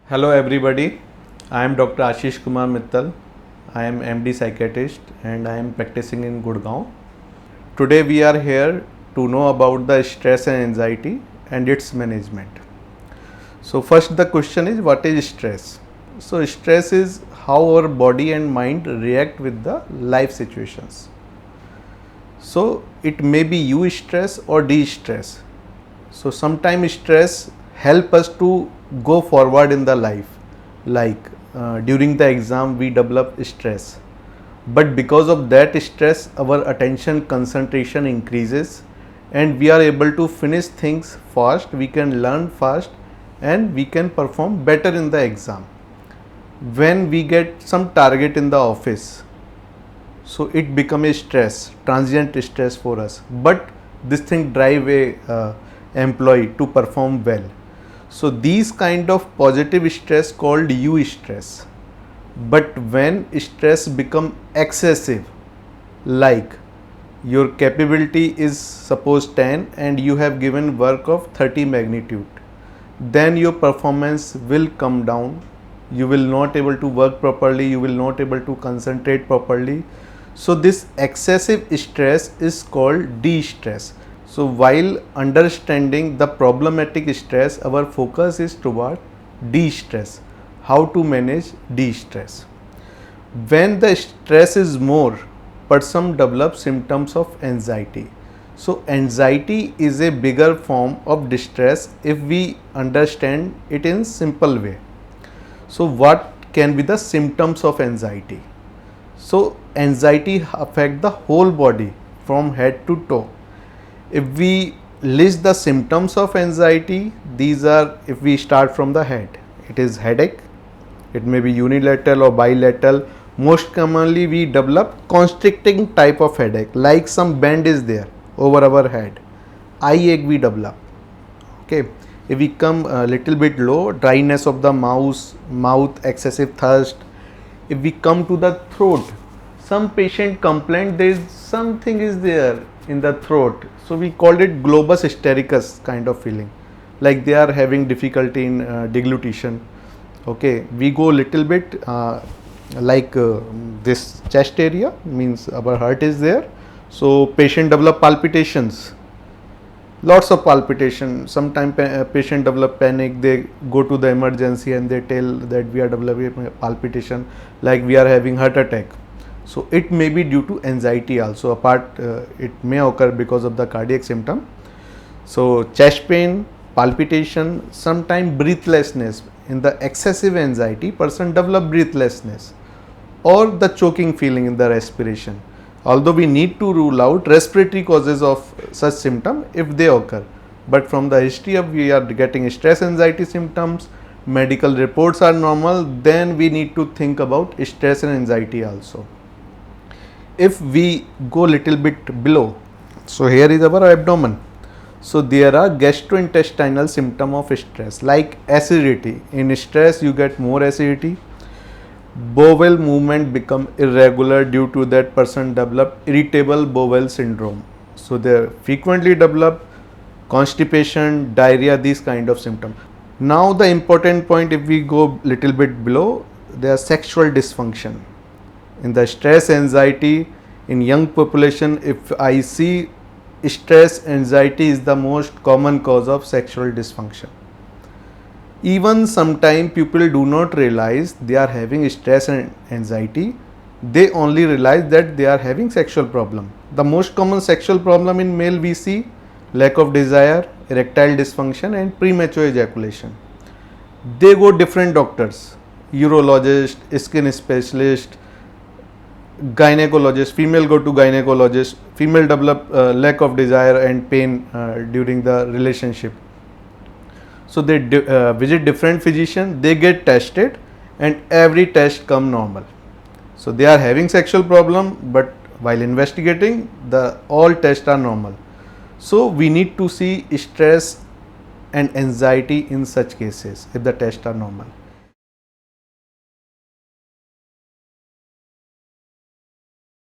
Hello everybody, I am Dr. Ashish Kumar Mittal. I am MD psychiatrist and I am practicing in Gurgaon. Today we are here to know about the stress and anxiety and its management. So first the question is, what is stress? So stress is how our body and mind react with the life situations. So it may be eustress or de-stress. So sometimes stress help us to go forward in the life, like during the exam we develop stress, but because of that stress our attention concentration increases and we are able to finish things fast, we can learn fast and we can perform better in the exam. When we get some target in the office, so it become a stress, transient stress for us, but this thing drive a employee to perform well. So these kind of positive stress called eustress. But when stress become excessive, like your capability is suppose 10 and you have given work of 30 magnitude, then your performance will come down. You will not able to work properly, you will not able to concentrate properly. So this excessive stress is called de-stress. So while understanding the problematic stress, our focus is toward de-stress, how to manage de-stress. When the stress is more, person develops symptoms of anxiety. So anxiety is a bigger form of distress if we understand it in simple way. So what can be the symptoms of anxiety? So anxiety affect the whole body from head to toe. If we list the symptoms of anxiety, these are, if we start from the head, it is headache, it may be unilateral or bilateral. Most commonly we develop constricting type of headache, like some band is there over our head. Eye ache we develop. Okay, if we come a little bit low, dryness of the mouth, excessive thirst. If we come to the throat, some patient complain there is something is there in the throat, so we called it globus hystericus kind of feeling, like they are having difficulty in deglutition. Okay, we go little bit this chest area, means our heart is there, so patient develop palpitations, lots of palpitation. Sometimes patient develop panic, they go to the emergency and they tell that we are developing palpitation, like we are having heart attack. So it may be due to anxiety also, apart it may occur because of the cardiac symptom. So chest pain, palpitation, sometimes breathlessness. In the excessive anxiety, person develop breathlessness or the choking feeling in the respiration. Although we need to rule out respiratory causes of such symptom if they occur, but from the history of we are getting stress anxiety symptoms, medical reports are normal, then we need to think about stress and anxiety also. If we go little bit below, so here is our abdomen. So there are gastrointestinal symptom of stress, like acidity. In stress you get more acidity. Bowel movement become irregular, due to that person develop irritable bowel syndrome. So they frequently develop constipation, diarrhea, these kind of symptoms. Now the important point, if we go little bit below, there are sexual dysfunction. In the stress anxiety in young population, if I see stress anxiety is the most common cause of sexual dysfunction. Even sometimes people do not realize they are having stress and anxiety, they only realize that they are having sexual problem. The most common sexual problem in male we see lack of desire, erectile dysfunction and premature ejaculation. They go different doctors, urologist, skin specialist, gynecologist. Female go to gynecologist, female develop lack of desire and pain during the relationship. So they visit different physician, they get tested and every test come normal. So they are having sexual problem, but while investigating the all tests are normal. So we need to see stress and anxiety in such cases if the tests are normal.